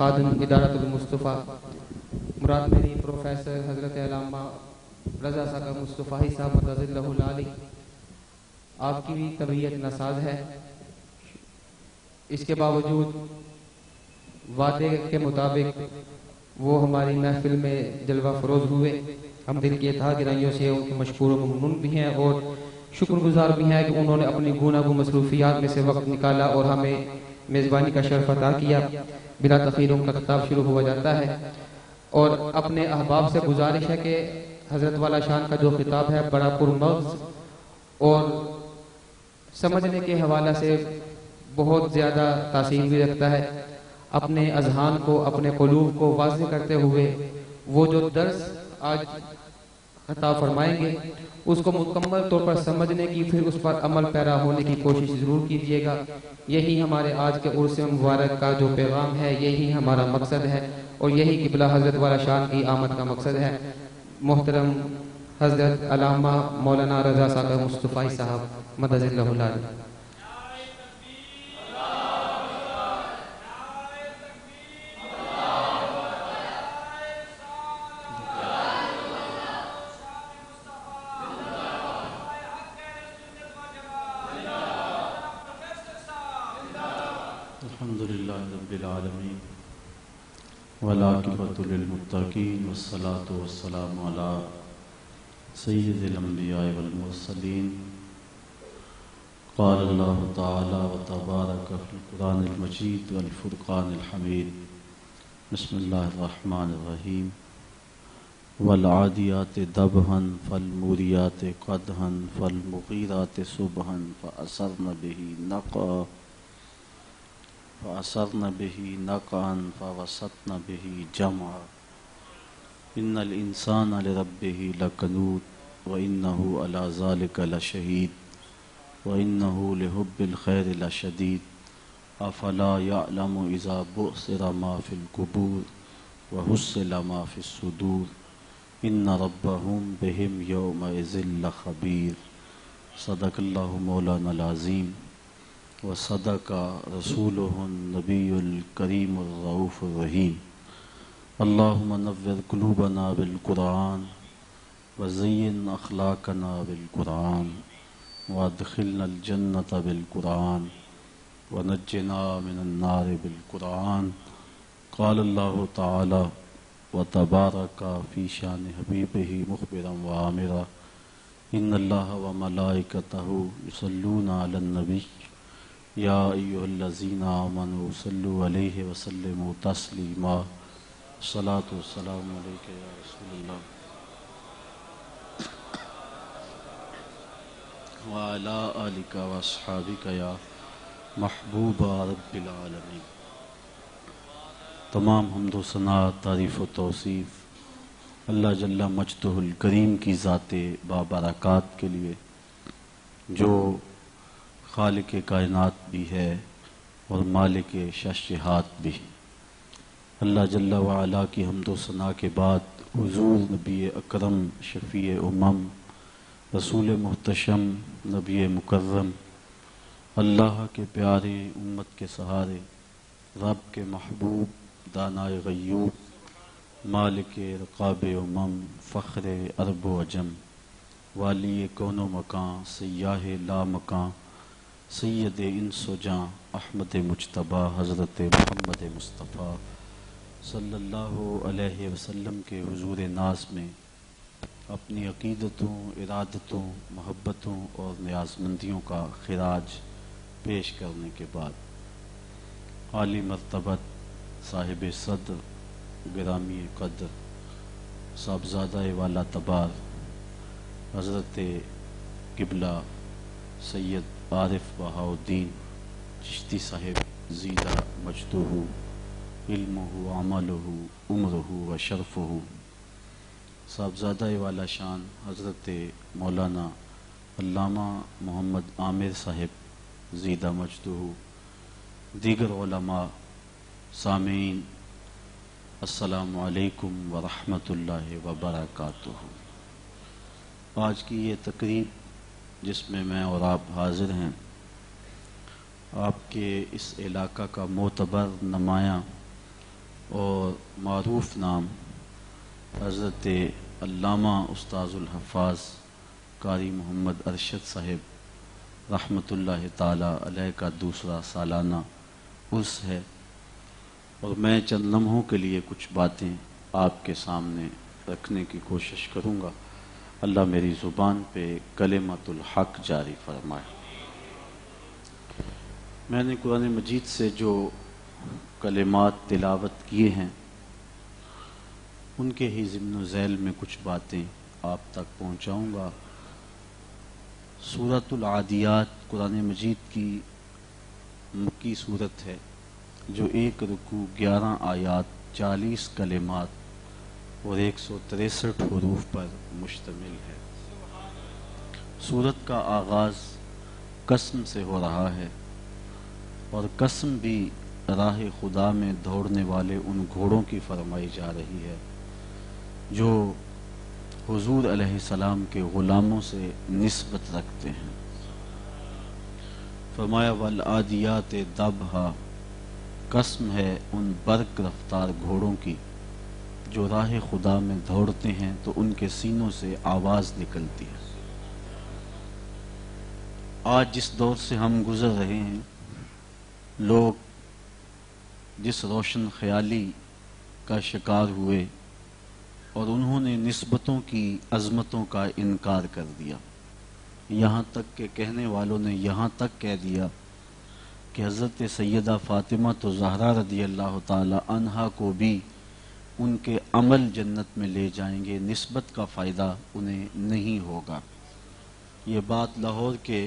خادم ادارۃ المصطفیٰ، مراد میری پروفیسر حضرت علامہ رضا ثاقب مصطفی صاحب مدظ اللہ العالی، آپ کی بھی طبیعت ناساز ہے، اس کے باوجود وعدے کے مطابق وہ ہماری محفل میں جلوہ فروز ہوئے۔ ہم دل کی اتحاد گرائیوں سے ان کے مشکور و ممنون بھی ہیں اور شکر گزار بھی ہیں کہ انہوں نے اپنی گوناگوں مصروفیات میں سے وقت نکالا اور ہمیں میزبانی کا شرف عطا کیا۔ بلا تاخیر ان کا خطاب شروع ہوا جاتا ہے اور اپنے احباب سے گزارش ہے کہ حضرت والا شان کا جو خطاب ہے بڑا پرمغز اور سمجھنے کے حوالے سے بہت زیادہ تاثیر بھی رکھتا ہے۔ اپنے اذہان کو، اپنے قلوب کو واضح کرتے ہوئے وہ جو درس آج خطاب فرمائیں گے اس کو مکمل طور پر سمجھنے کی، پھر اس پر عمل پیرا ہونے کی کوشش ضرور کیجیے گا۔ یہی ہمارے آج کے عرس مبارک کا جو پیغام ہے، یہی ہمارا مقصد ہے اور یہی قبلہ حضرت والا شان کی آمد کا مقصد ہے۔ محترم حضرت علامہ مولانا رضا ثاقب مصطفی صاحب مدظ اللہ العالی۔ الحمدللہ رب العالمین والعاقبۃ للمتقین والصلاۃ والسلام علی سید الانبیاء والمرسلین۔ قال اللہ تعالی وتبارک فی القرآن المجید والفرقان الحمید۔ بسم اللہ الرحمن الرحیم۔ والعادیات ضبحا فالموریات قدحا فالمغیرات صبحا فأثرن به نقعا فوسطن به جمعا ان الانسان لربه لکنود وانه على ذلك لشهید وانه لحب الخير لشدید افلا يعلم اذا بعثر ما في القبور وحصل ما في الصدور ان ربهم بهم يومئذ لخبیر۔ صدق اللہ مولانا العظیم وصدق رسوله النبی الکریم الرؤوف الرحیم۔ اللہم نور قلوبنا بالقرآن وزین اخلاقنا بالقرآن وادخلنا الجنة بالقرآن ونجنا من النار بالقرآن۔ قال اللہ تعالی وتبارک فی شان حبیبہ مخبرا وآمرا ان اللہ وملائکتہ یصلون علی النبی یا ایھا الذین آمنوا صلوا علیہ وسلموا تسلیما۔ الصلاۃ والسلام علیک یا رسول اللہ وعلی آلک واصحابک یا محبوب رب العالمین۔ تمام حمد و ثنا، تعریف و توصیف اللہ جل مجدہ الکریم کی ذات بابرکات کے لیے، جو خالق کائنات بھی ہے اور مالک ششہات بھی۔ اللہ جل وعلا کی حمد و ثنا کے بعد حضور نبی اکرم شفیع امم رسول محتشم نبی مکرم اللہ کے پیارے امت کے سہارے رب کے محبوب دانائے غیوب مالک رقاب امم فخر عرب و عجم والی کون و مکان سیاہ لا مکان سید انس و جاں احمد مجتبیٰ حضرت محمد مصطفیٰ صلی اللہ علیہ وسلم کے حضور ناز میں اپنی عقیدتوں، ارادتوں، محبتوں اور نیازمندیوں کا خراج پیش کرنے کے بعد عالی مرتبت صاحب صدر گرامی قدر صاحبزادہ والا تبار حضرت قبلہ سید عارف بہاؤالدین چشتی صاحب زیدہ مجدہ علمہ عملہ عمرہ و شرفہ، صاحبزادہ والا شان حضرت مولانا علامہ محمد عامر صاحب زیدہ مجدہ، دیگر علماء، سامعین، السلام علیکم ورحمۃ اللہ وبرکاتہ۔ آج کی یہ تقریب جس میں میں اور آپ حاضر ہیں، آپ کے اس علاقہ کا معتبر نمایاں اور معروف نام حضرت علامہ استاذ الحفاظ قاری محمد ارشد صاحب رحمۃ اللہ تعالی علیہ کا دوسرا سالانہ عرس ہے، اور میں چند لمحوں کے لیے کچھ باتیں آپ کے سامنے رکھنے کی کوشش کروں گا۔ اللہ میری زبان پہ کلمۃ الحق جاری فرمائے۔ میں نے قرآن مجید سے جو کلمات تلاوت کیے ہیں ان کے ہی ضمن و ذیل میں کچھ باتیں آپ تک پہنچاؤں گا۔ سورۃ العادیات قرآن مجید کی مکی صورت ہے جو ایک رکوع 11 آیات 40 کلمات اور 163 حروف پر مشتمل ہے۔ سورت کا آغاز قسم سے ہو رہا ہے، اور قسم بھی راہ خدا میں دوڑنے والے ان گھوڑوں کی فرمائی جا رہی ہے جو حضور علیہ السلام کے غلاموں سے نسبت رکھتے ہیں۔ فرمایا والعادیات ضبحا، قسم ہے ان برق رفتار گھوڑوں کی جو راہ خدا میں دوڑتے ہیں تو ان کے سینوں سے آواز نکلتی ہے۔ آج جس دور سے ہم گزر رہے ہیں، لوگ جس روشن خیالی کا شکار ہوئے اور انہوں نے نسبتوں کی عظمتوں کا انکار کر دیا، یہاں تک کہ کہنے والوں نے یہاں تک کہہ دیا کہ حضرت سیدہ فاطمہ تو زہرا رضی اللہ تعالی عنہا کو بھی ان کے عمل جنت میں لے جائیں گے، نسبت کا فائدہ انہیں نہیں ہوگا۔ یہ بات لاہور کے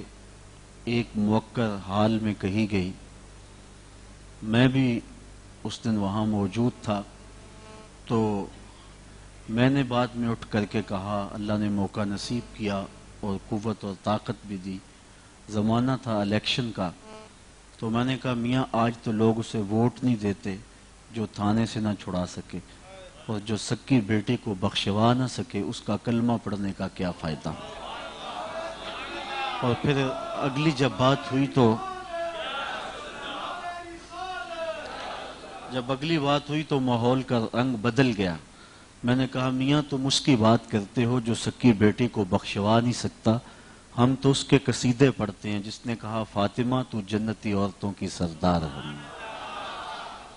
ایک موقر حال میں کہی گئی، میں بھی اس دن وہاں موجود تھا، تو میں نے بعد میں اٹھ کر کے کہا، اللہ نے موقع نصیب کیا اور قوت اور طاقت بھی دی، زمانہ تھا الیکشن کا، تو میں نے کہا میاں آج تو لوگ اسے ووٹ نہیں دیتے جو تھانے سے نہ چھڑا سکے، اور جو سکی بیٹے کو بخشوا نہ سکے اس کا کلمہ پڑھنے کا کیا فائدہ۔ اور پھر اگلی جب بات ہوئی تو ماحول کا رنگ بدل گیا۔ میں نے کہا میاں تم اس کی بات کرتے ہو جو سکی بیٹی کو بخشوا نہیں سکتا، ہم تو اس کے قصیدے پڑھتے ہیں جس نے کہا فاطمہ تو جنتی عورتوں کی سردار بنی۔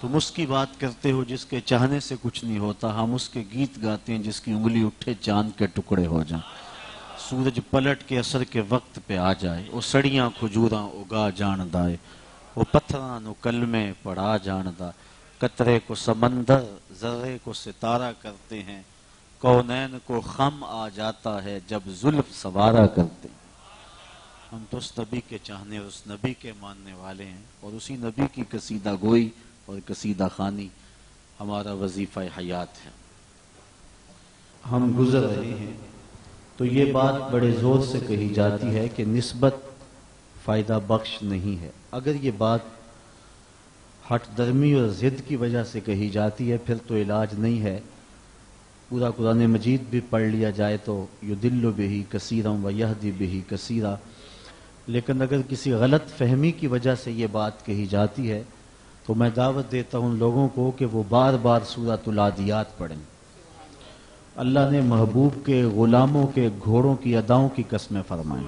تم اس کی بات کرتے ہو جس کے چاہنے سے کچھ نہیں ہوتا، ہم اس کے گیت گاتے ہیں جس کی انگلی اٹھے چاند کے ٹکڑے ہو جائیں، سورج پلٹ کے عصر کے وقت پہ آ جائے، وہ سڑیاں کھجوراں اگا جان دائے، وہ پتھراں نو کلمے پڑھا جان دا، قطرے کو سمندر ذرے کو ستارہ کرتے ہیں، کونین کو خم آ جاتا ہے جب زلف سوارا کرتے ہیں۔ ہم تو اس نبی کے چاہنے اور اس نبی کے ماننے والے ہیں، اور اسی نبی کی قصیدہ گوئی اور قصیدہ خوانی ہمارا وظیفہ حیات ہے۔ ہم گزر رہے ہیں تو یہ بات بڑے زور سے کہی جاتی ہے کہ نسبت فائدہ بخش نہیں ہے۔ اگر یہ بات ہٹ درمی اور ضد کی وجہ سے کہی جاتی ہے پھر تو علاج نہیں ہے۔ پورا قرآن مجید بھی پڑھ لیا جائے تو یضل بہ کثیرا ویہدی بہ کثیرا، لیکن اگر کسی غلط فہمی کی وجہ سے یہ بات کہی جاتی ہے تو میں دعوت دیتا ہوں لوگوں کو کہ وہ بار بار سورۃ العادیات پڑھیں۔ اللہ نے محبوب کے غلاموں کے گھوڑوں کی اداؤں کی قسمیں فرمائیں۔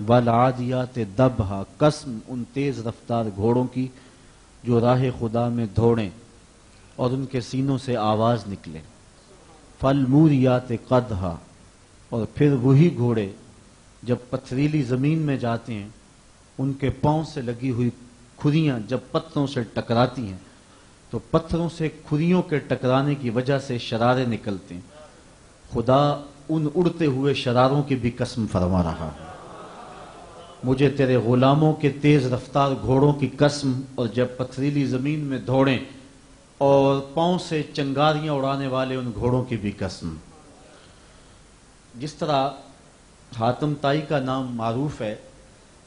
والعادیات ضبحا، قسم ان تیز رفتار گھوڑوں کی جو راہ خدا میں دوڑیں اور ان کے سینوں سے آواز نکلے۔ فالموریات قدحا، اور پھر وہی گھوڑے جب پتھریلی زمین میں جاتے ہیں ان کے پاؤں سے لگی ہوئی کھریاں جب پتھروں سے ٹکراتی ہیں تو پتھروں سے کھریوں کے ٹکرانے کی وجہ سے شرارے نکلتے ہیں۔ خدا ان اڑتے ہوئے شراروں کی بھی قسم فرما رہا ہے، مجھے تیرے غلاموں کے تیز رفتار گھوڑوں کی قسم، اور جب پتھریلی زمین میں دوڑیں اور پاؤں سے چنگاریاں اڑانے والے ان گھوڑوں کی بھی قسم۔ جس طرح حاتم طائی کا نام معروف ہے،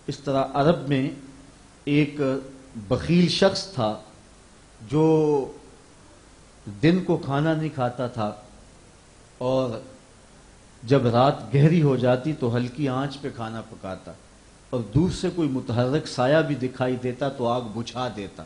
اس طرح عرب میں ایک بخیل شخص تھا جو دن کو کھانا نہیں کھاتا تھا، اور جب رات گہری ہو جاتی تو ہلکی آنچ پہ کھانا پکاتا، اور دور سے کوئی متحرک سایہ بھی دکھائی دیتا تو آگ بجھا دیتا۔